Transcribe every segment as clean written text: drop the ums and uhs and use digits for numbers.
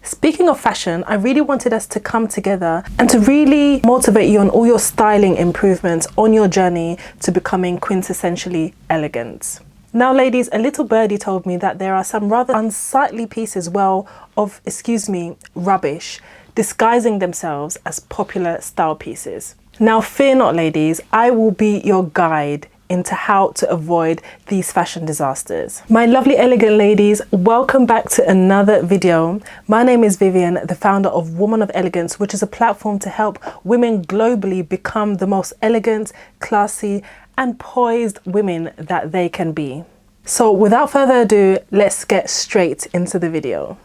Speaking of fashion, I really wanted us to come together and to really motivate you on all your styling improvements on your journey to becoming quintessentially elegant. Now ladies, a little birdie told me that there are some rather unsightly pieces, rubbish, disguising themselves as popular style pieces. Now fear not ladies, I will be your guide into how to avoid these fashion disasters. My lovely elegant ladies, welcome back to another video. My name is Vivian, the founder of Woman of Elegance, which is a platform to help women globally become the most elegant, classy and poised women that they can be. So without further ado, let's get straight into the video.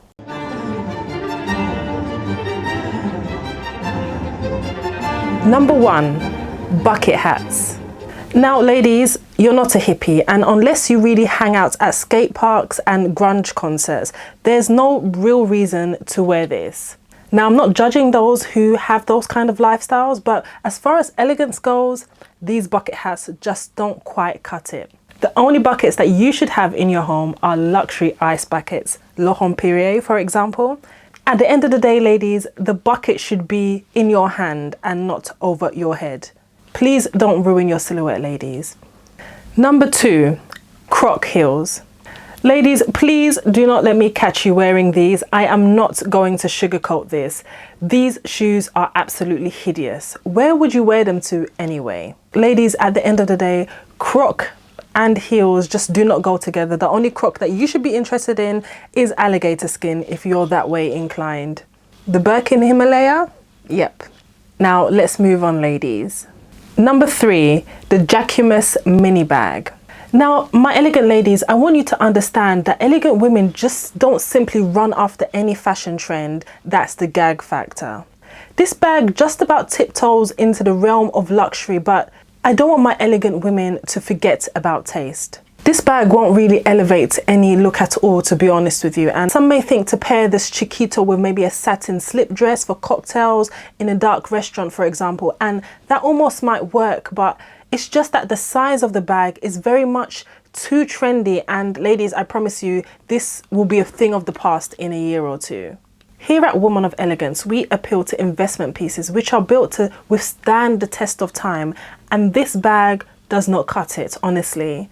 Number 1, bucket hats. Now ladies, you're not a hippie, and unless you really hang out at skate parks and grunge concerts, there's no real reason to wear this. Now I'm not judging those who have those kind of lifestyles, but as far as elegance goes, these bucket hats just don't quite cut it. The only buckets that you should have in your home are luxury ice buckets, L'Homme Perrier for example. At the end of the day ladies, the bucket should be in your hand and not over your head. Please don't ruin your silhouette, ladies. Number 2, croc heels. Ladies, please do not let me catch you wearing these. I am not going to sugarcoat this. These shoes are absolutely hideous. Where would you wear them to anyway? Ladies, at the end of the day, croc and heels just do not go together. The only croc that you should be interested in is alligator skin if you're that way inclined. The Birkin Himalaya? Yep. Now let's move on, ladies. Number 3, the Jacquemus mini bag. Now, my elegant ladies, I want you to understand that elegant women just don't simply run after any fashion trend. That's the gag factor. This bag just about tiptoes into the realm of luxury, but I don't want my elegant women to forget about taste. This bag won't really elevate any look at all, to be honest with you. And some may think to pair this chiquito with maybe a satin slip dress for cocktails in a dark restaurant, for example. And that almost might work, but it's just that the size of the bag is very much too trendy. And ladies, I promise you, this will be a thing of the past in a year or two. Here at Woman of Elegance, we appeal to investment pieces which are built to withstand the test of time. And this bag does not cut it, honestly.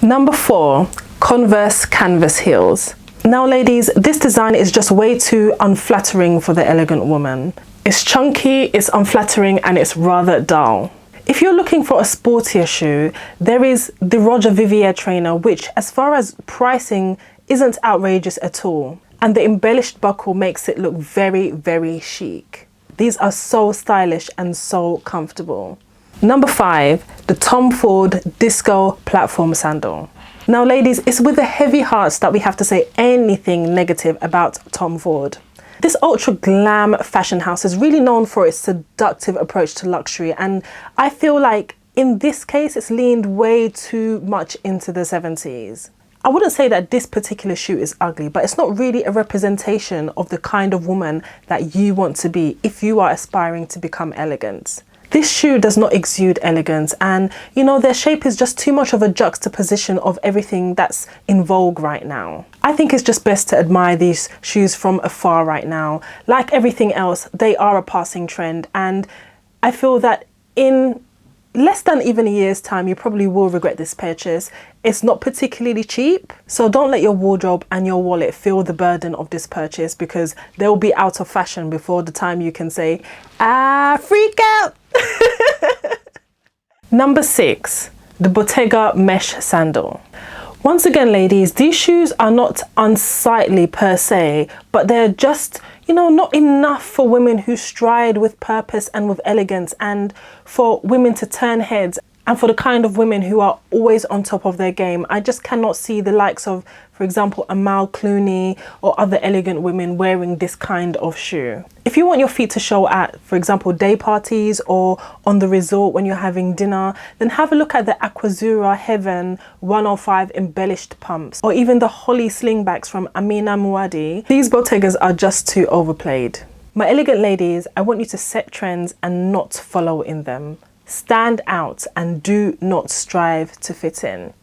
Number 4, Converse canvas heels. Now ladies, this design is just way too unflattering for the elegant woman. It's chunky, it's unflattering, and it's rather dull. If you're looking for a sportier shoe, there is the Roger Vivier trainer, which as far as pricing isn't outrageous at all. And the embellished buckle makes it look very, very chic. These are so stylish and so comfortable. Number 5, the Tom Ford Disco platform sandal. Now ladies, it's with a heavy heart that we have to say anything negative about Tom Ford. This ultra glam fashion house is really known for its seductive approach to luxury, and I feel like in this case it's leaned way too much into the 70s. I wouldn't say that this particular shoe is ugly, but it's not really a representation of the kind of woman that you want to be if you are aspiring to become elegant. This shoe does not exude elegance, and you know, their shape is just too much of a juxtaposition of everything that's in vogue right now. I think it's just best to admire these shoes from afar right now. Like everything else, they are a passing trend, and I feel that in less than even a year's time, you probably will regret this purchase. It's not particularly cheap, so don't let your wardrobe and your wallet feel the burden of this purchase, because they'll be out of fashion before the time you can say, ah, freak out. Number 6, the Bottega mesh sandal. Once again, ladies, these shoes are not unsightly per se, but they're just, you know, not enough for women who stride with purpose and with elegance, and for women to turn heads, and for the kind of women who are always on top of their game. I just cannot see the likes of, for example, Amal Clooney or other elegant women wearing this kind of shoe. If you want your feet to show at, for example, day parties or on the resort when you're having dinner, then have a look at the Aquazzura Heaven 105 embellished pumps, or even the Holly slingbacks from Amina Muaddi. These Bottegas are just too overplayed. My elegant ladies, I want you to set trends and not follow in them. Stand out and do not strive to fit in.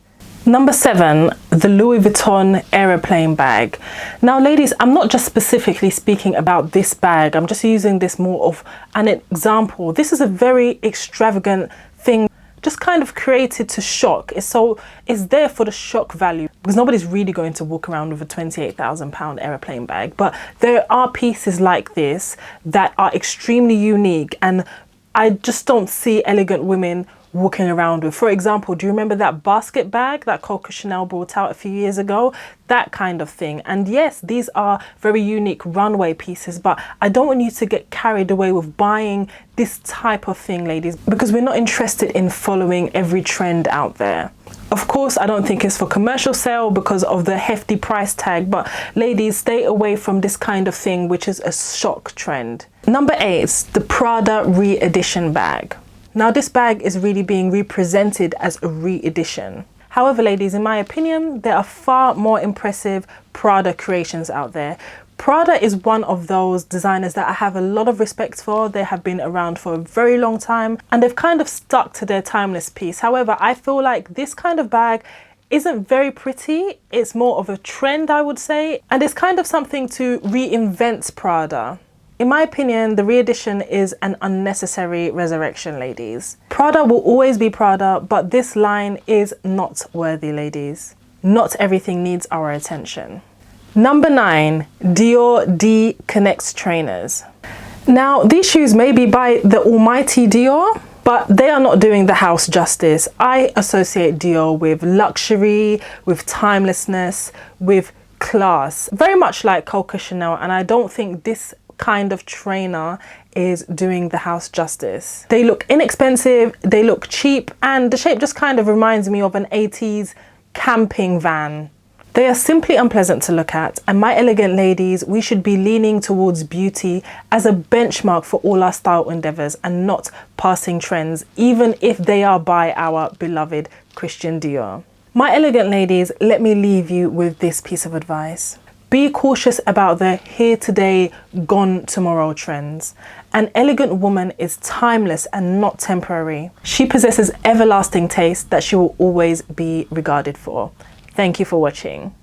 Number 7, the Louis Vuitton aeroplane bag. Now ladies, I'm not just specifically speaking about this bag. I'm just using this more of an example. This is a very extravagant thing, just kind of created to shock. It's there for the shock value, because nobody's really going to walk around with a £28,000 aeroplane bag. But there are pieces like this that are extremely unique, and I just don't see elegant women walking around with. For example, do you remember that basket bag that Coco Chanel brought out a few years ago? That kind of thing. And yes, these are very unique runway pieces, but I don't want you to get carried away with buying this type of thing, ladies, because we're not interested in following every trend out there. Of course, I don't think it's for commercial sale because of the hefty price tag, but ladies, stay away from this kind of thing, which is a shock trend. Number 8, the Prada re-edition bag. Now this bag is really being represented as a re-edition. However, ladies, in my opinion, there are far more impressive Prada creations out there. Prada is one of those designers that I have a lot of respect for. They have been around for a very long time and they've kind of stuck to their timeless piece. However, I feel like this kind of bag isn't very pretty. It's more of a trend, I would say, and it's kind of something to reinvent Prada. In my opinion, the re-edition is an unnecessary resurrection, ladies. Prada will always be Prada, but this line is not worthy, ladies. Not everything needs our attention. Number 9, Dior D Connect trainers. Now, these shoes may be by the almighty Dior, but they are not doing the house justice. I associate Dior with luxury, with timelessness, with class, very much like Coco Chanel, and I don't think this kind of trainer is doing the house justice. They look inexpensive, they look cheap, and the shape just kind of reminds me of an 80s camping van. They are simply unpleasant to look at, and my elegant ladies, we should be leaning towards beauty as a benchmark for all our style endeavors and not passing trends, even if they are by our beloved Christian Dior. My elegant ladies, let me leave you with this piece of advice. Be cautious about the here today, gone tomorrow trends. An elegant woman is timeless and not temporary. She possesses everlasting taste that she will always be regarded for. Thank you for watching.